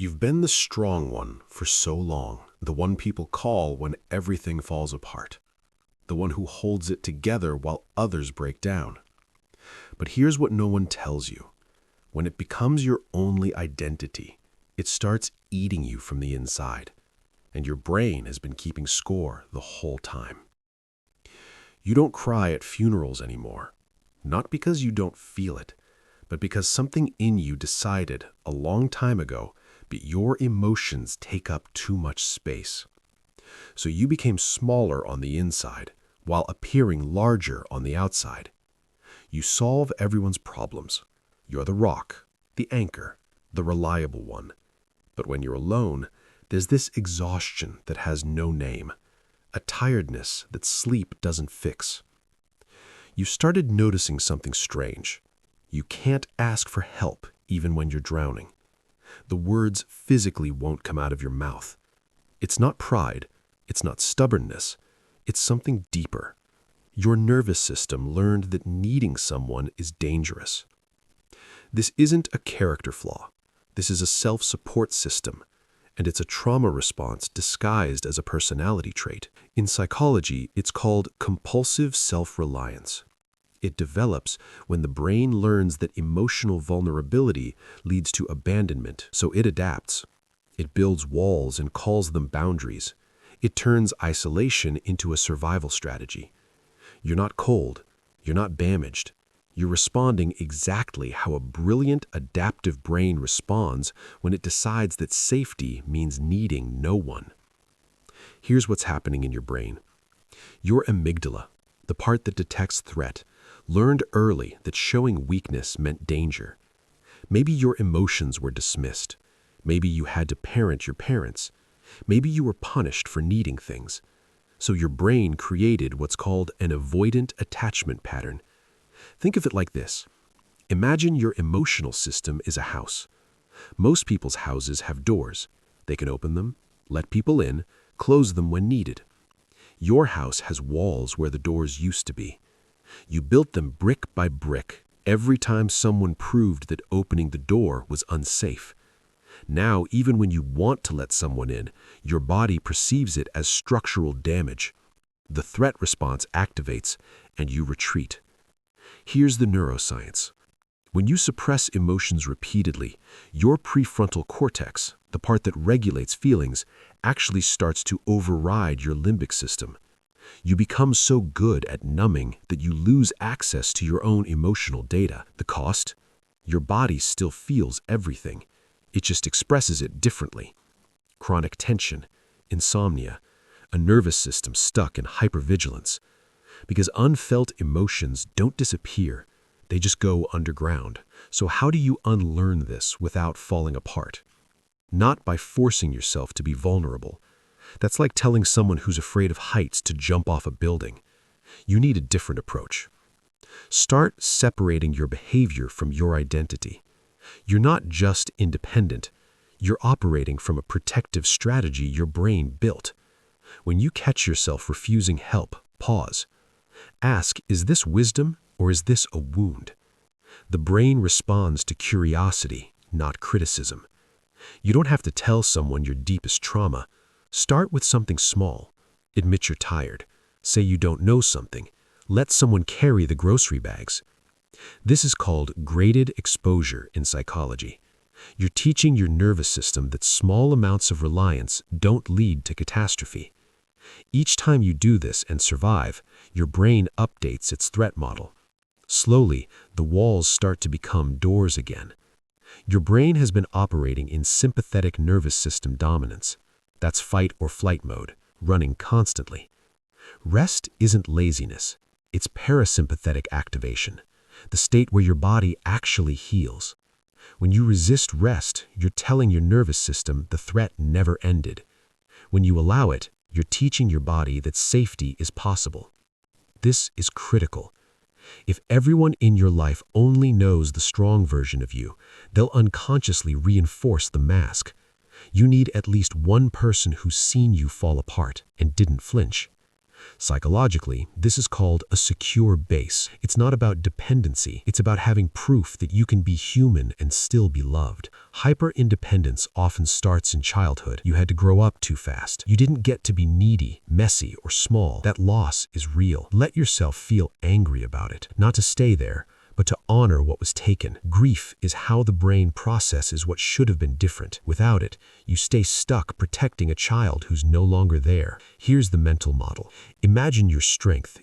You've been the strong one for so long, the one people call when everything falls apart, the one who holds it together while others break down. But here's what no one tells you. When it becomes your only identity, it starts eating you from the inside, and your brain has been keeping score the whole time. You don't cry at funerals anymore, not because you don't feel it, but because something in you decided a long time ago that your emotions take up too much space. So you became smaller on the inside while appearing larger on the outside. You solve everyone's problems. You're the rock, the anchor, the reliable one. But when you're alone, there's this exhaustion that has no name, a tiredness that sleep doesn't fix. You started noticing something strange. You can't ask for help even when you're drowning. The words physically won't come out of your mouth. It's not pride, it's not stubbornness, it's something deeper. Your nervous system learned that needing someone is dangerous. This isn't a character flaw. This is a self-support system, and it's a trauma response disguised as a personality trait. In psychology, it's called compulsive self-reliance. It develops when the brain learns that emotional vulnerability leads to abandonment, so it adapts. It builds walls and calls them boundaries. It turns isolation into a survival strategy. You're not cold. You're not damaged. You're responding exactly how a brilliant, adaptive brain responds when it decides that safety means needing no one. Here's what's happening in your brain. Your amygdala, the part that detects threat, learned early that showing weakness meant danger. Maybe your emotions were dismissed. Maybe you had to parent your parents. Maybe you were punished for needing things. So your brain created what's called an avoidant attachment pattern. Think of it like this. Imagine your emotional system is a house. Most people's houses have doors. They can open them, let people in, close them when needed. Your house has walls where the doors used to be. You built them brick by brick every time someone proved that opening the door was unsafe. Now, even when you want to let someone in, your body perceives it as structural damage. The threat response activates, and you retreat. Here's the neuroscience. When you suppress emotions repeatedly, your prefrontal cortex, the part that regulates feelings, actually starts to override your limbic system. You become so good at numbing that you lose access to your own emotional data. The cost? Your body still feels everything. It just expresses it differently. Chronic tension, insomnia, a nervous system stuck in hypervigilance. Because unfelt emotions don't disappear, they just go underground. So how do you unlearn this without falling apart? Not by forcing yourself to be vulnerable. That's like telling someone who's afraid of heights to jump off a building. You need a different approach. Start separating your behavior from your identity. You're not just independent. You're operating from a protective strategy your brain built. When you catch yourself refusing help, pause. Ask, is this wisdom or is this a wound? The brain responds to curiosity, not criticism. You don't have to tell someone your deepest trauma. Start with something small. Admit you're tired. Say you don't know something. Let someone carry the grocery bags. This is called graded exposure in psychology. You're teaching your nervous system that small amounts of reliance don't lead to catastrophe. Each time you do this and survive, your brain updates its threat model. Slowly, the walls start to become doors again. Your brain has been operating in sympathetic nervous system dominance. That's fight or flight mode, running constantly. Rest isn't laziness. It's parasympathetic activation, the state where your body actually heals. When you resist rest, you're telling your nervous system the threat never ended. When you allow it, you're teaching your body that safety is possible. This is critical. If everyone in your life only knows the strong version of you, they'll unconsciously reinforce the mask. You need at least one person who's seen you fall apart and didn't flinch. Psychologically, this is called a secure base. It's not about dependency. It's about having proof that you can be human and still be loved. Hyper-independence often starts in childhood. You had to grow up too fast. You didn't get to be needy, messy, or small. That loss is real. Let yourself feel angry about it. Not to stay there, but to honor what was taken. Grief is how the brain processes what should have been different. Without it, you stay stuck protecting a child who's no longer there. Here's the mental model. Imagine your strength,